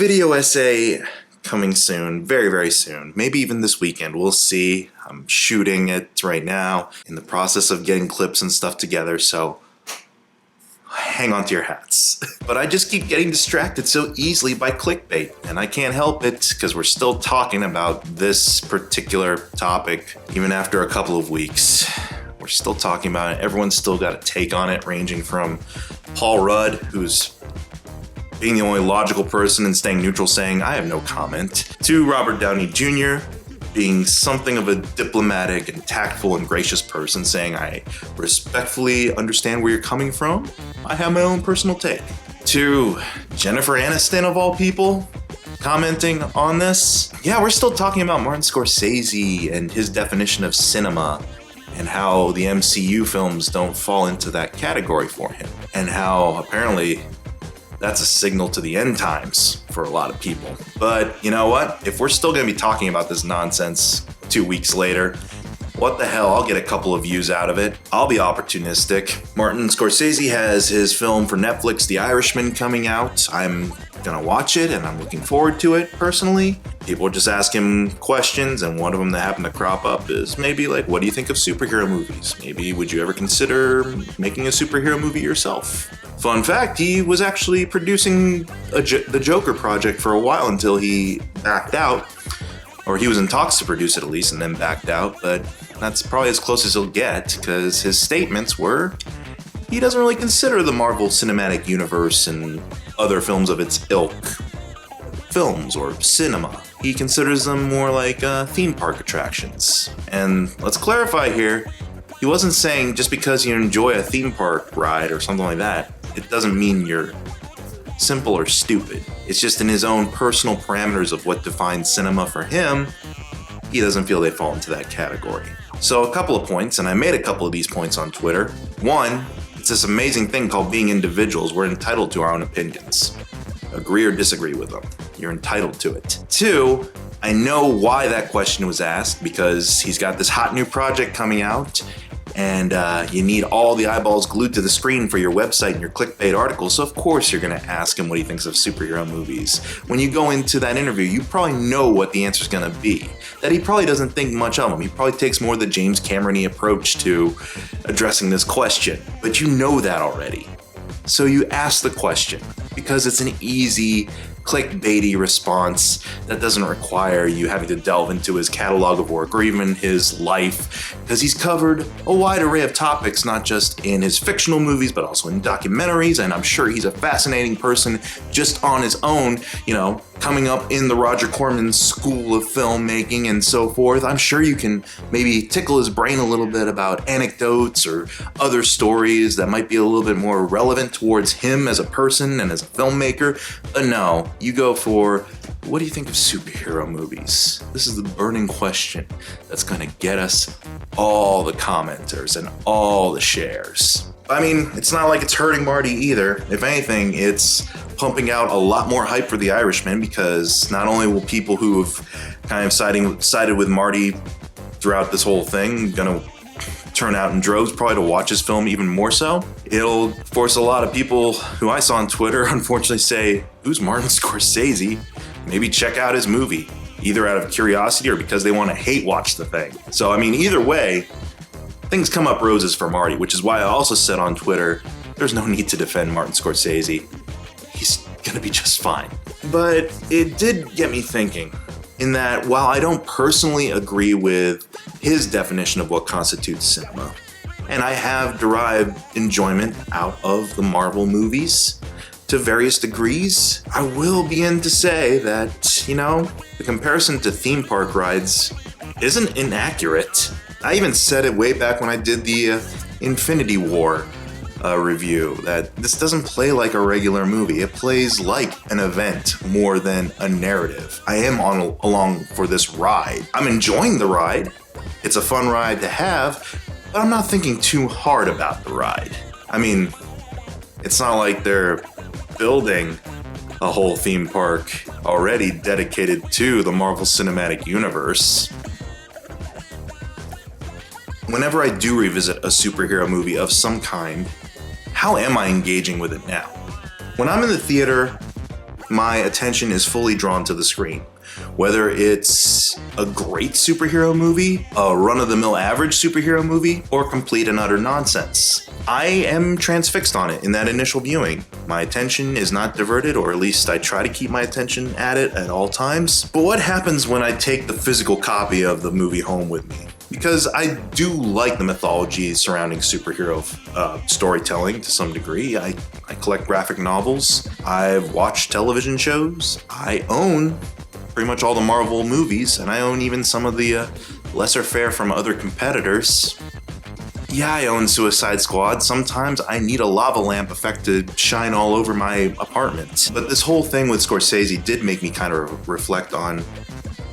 video essay coming soon, very, very soon. Maybe even this weekend, we'll see. I'm shooting it right now, in the process of getting clips and stuff together, so hang on to your hats. But I just keep getting distracted so easily by clickbait, and I can't help it because we're still talking about this particular topic even after a couple of weeks. We're still talking about it. Everyone's still got a take on it, ranging from Paul Rudd, who's being the only logical person and staying neutral, saying, I have no comment, to Robert Downey Jr., being something of a diplomatic and tactful and gracious person, saying, I respectfully understand where you're coming from. I have my own personal take. To Jennifer Aniston, of all people, commenting on this. Yeah, we're still talking about Martin Scorsese and his definition of cinema, and how the MCU films don't fall into that category for him, and how apparently that's a signal to the end times for a lot of people. But you know what? If we're still going to be talking about this nonsense 2 weeks later, what the hell? I'll get a couple of views out of it. I'll be opportunistic. Martin Scorsese has his film for Netflix, The Irishman, coming out. I'm gonna watch it and I'm looking forward to it personally. People just ask him questions, and one of them that happened to crop up is maybe like, what do you think of superhero movies? Maybe would you ever consider making a superhero movie yourself? Fun fact, he was actually producing the Joker project for a while until he backed out. Or he was in talks to produce it at least and then backed out, but that's probably as close as he'll get, because his statements were he doesn't really consider the Marvel Cinematic Universe and other films of its ilk films or cinema. He considers them more like theme park attractions. And let's clarify here, he wasn't saying just because you enjoy a theme park ride or something like that, it doesn't mean you're simple or stupid. It's just in his own personal parameters of what defines cinema for him, he doesn't feel they fall into that category. So a couple of points, and I made a couple of these points on Twitter. One, it's this amazing thing called being individuals. We're entitled to our own opinions. Agree or disagree with them. You're entitled to it. Two, I know why that question was asked, because he's got this hot new project coming out, and you need all the eyeballs glued to the screen for your website and your clickbait articles, so of course you're going to ask him what he thinks of superhero movies. When you go into that interview, you probably know what the answer's going to be, that he probably doesn't think much of them. He probably takes more the James Cameron-y approach to addressing this question, but you know that already. So you ask the question, because it's an easy, clickbaity response that doesn't require you having to delve into his catalog of work or even his life, because he's covered a wide array of topics, not just in his fictional movies, but also in documentaries, and I'm sure he's a fascinating person just on his own, coming up in the Roger Corman school of filmmaking and so forth. I'm sure you can maybe tickle his brain a little bit about anecdotes or other stories that might be a little bit more relevant towards him as a person and as a filmmaker. But no, you go for, what do you think of superhero movies? This is the burning question that's gonna get us all the commenters and all the shares. I mean, it's not like it's hurting Marty either. If anything, it's pumping out a lot more hype for The Irishman, because not only will people who have kind of sided with Marty throughout this whole thing gonna turn out in droves probably to watch his film even more so, it'll force a lot of people who I saw on Twitter unfortunately say, who's Martin Scorsese? Maybe check out his movie, either out of curiosity or because they want to hate watch the thing. So I mean, either way, things come up roses for Marty, which is why I also said on Twitter, there's no need to defend Martin Scorsese. He's gonna be just fine. But it did get me thinking, in that while I don't personally agree with his definition of what constitutes cinema, and I have derived enjoyment out of the Marvel movies to various degrees, I will begin to say that, the comparison to theme park rides isn't inaccurate. I even said it way back when I did the Infinity War review, that this doesn't play like a regular movie. It plays like an event more than a narrative. I am along for this ride. I'm enjoying the ride. It's a fun ride to have, but I'm not thinking too hard about the ride. I mean, it's not like they're building a whole theme park already dedicated to the Marvel Cinematic Universe. Whenever I do revisit a superhero movie of some kind, how am I engaging with it now? When I'm in the theater, my attention is fully drawn to the screen. Whether it's a great superhero movie, a run-of-the-mill average superhero movie, or complete and utter nonsense, I am transfixed on it in that initial viewing. My attention is not diverted, or at least I try to keep my attention at it at all times. But what happens when I take the physical copy of the movie home with me? Because I do like the mythology surrounding superhero storytelling to some degree. I collect graphic novels. I've watched television shows. I own pretty much all the Marvel movies, and I own even some of the lesser fare from other competitors. Yeah, I own Suicide Squad. Sometimes I need a lava lamp effect to shine all over my apartment. But this whole thing with Scorsese did make me kind of reflect on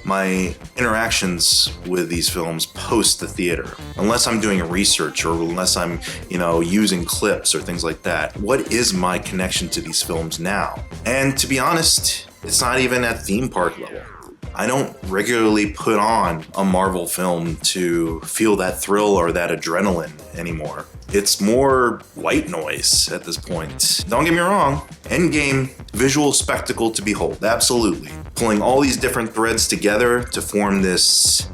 my interactions with these films post the theater. Unless I'm doing research or unless I'm, using clips or things like that, what is my connection to these films now? And to be honest, it's not even at theme park level. I don't regularly put on a Marvel film to feel that thrill or that adrenaline anymore. It's more white noise at this point. Don't get me wrong, Endgame, visual spectacle to behold, absolutely. Pulling all these different threads together to form this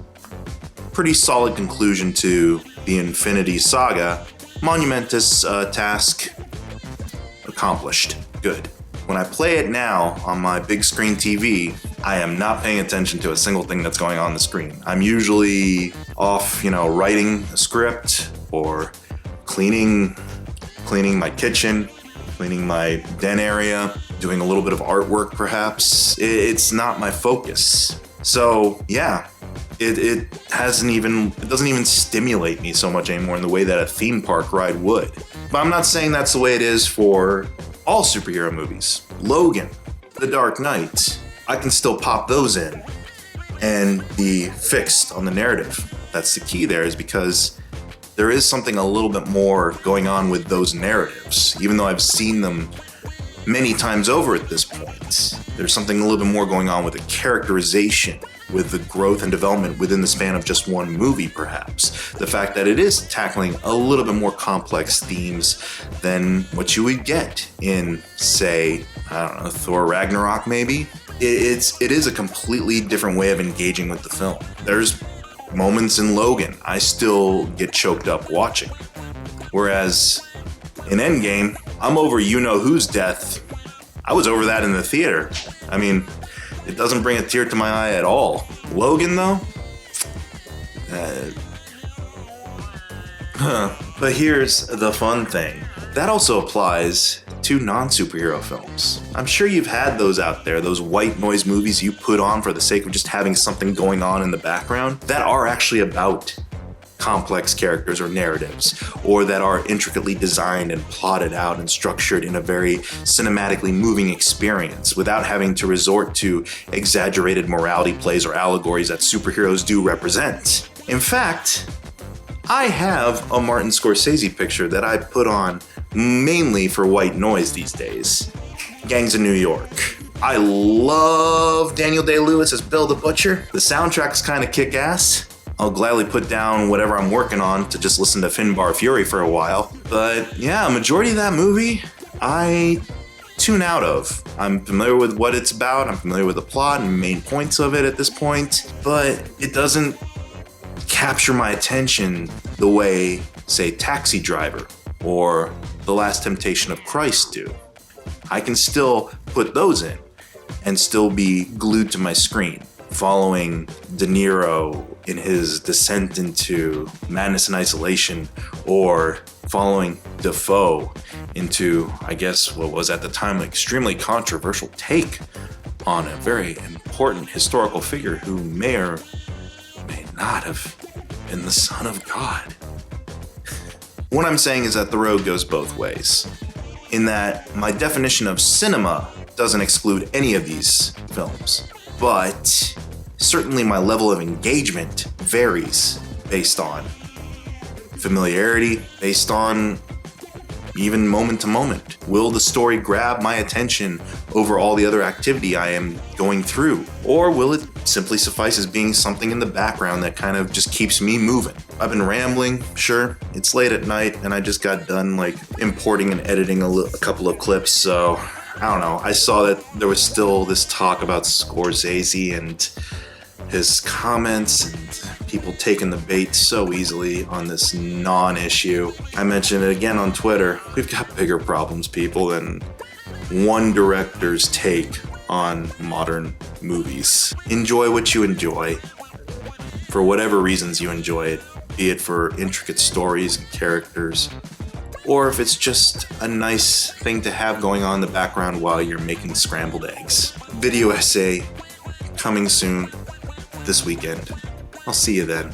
pretty solid conclusion to the Infinity Saga, monumentous task accomplished. Good. When I play it now on my big screen TV, I am not paying attention to a single thing that's going on the screen. I'm usually off, writing a script or cleaning my kitchen, cleaning my den area, doing a little bit of artwork perhaps. It's not my focus. So yeah, it doesn't even stimulate me so much anymore in the way that a theme park ride would. But I'm not saying that's the way it is for all superhero movies. Logan, The Dark Knight, I can still pop those in and be fixed on the narrative. That's the key there, is because there is something a little bit more going on with those narratives. Even though I've seen them many times over at this point, there's something a little bit more going on with the characterization, with the growth and development within the span of just one movie, perhaps. The fact that it is tackling a little bit more complex themes than what you would get in, say, Thor Ragnarok maybe. It is a completely different way of engaging with the film. There's moments in Logan I still get choked up watching. Whereas in Endgame, I'm over you-know-who's death. I was over that in the theater. I mean, it doesn't bring a tear to my eye at all. Logan, though? But here's the fun thing. That also applies to non-superhero films. I'm sure you've had those out there, those white noise movies you put on for the sake of just having something going on in the background that are actually about complex characters or narratives, or that are intricately designed and plotted out and structured in a very cinematically moving experience without having to resort to exaggerated morality plays or allegories that superheroes do represent. In fact, I have a Martin Scorsese picture that I put on mainly for white noise these days. Gangs of New York. I love Daniel Day-Lewis as Bill the Butcher. The soundtrack's kind of kick-ass. I'll gladly put down whatever I'm working on to just listen to Finbar Fury for a while. But yeah, a majority of that movie, I tune out of. I'm familiar with what it's about, I'm familiar with the plot and main points of it at this point, but it doesn't capture my attention the way, say, Taxi Driver or The Last Temptation of Christ do. I can still put those in and still be glued to my screen, following De Niro in his descent into madness and isolation, or following Defoe into, I guess, what was at the time an extremely controversial take on a very important historical figure who may or may not have been the Son of God. What I'm saying is that the road goes both ways, in that my definition of cinema doesn't exclude any of these films, but certainly my level of engagement varies based on familiarity, based on even moment to moment. Will the story grab my attention over all the other activity I am going through? Or will it simply suffice as being something in the background that kind of just keeps me moving? I've been rambling, sure. It's late at night and I just got done importing and editing a couple of clips, so I don't know. I saw that there was still this talk about Scorsese and his comments and people taking the bait so easily on this non-issue. I mentioned it again on Twitter. We've got bigger problems, people, than one director's take on modern movies. Enjoy what you enjoy, for whatever reasons you enjoy it, be it for intricate stories and characters, or if it's just a nice thing to have going on in the background while you're making scrambled eggs. Video essay coming soon this weekend. I'll see you then.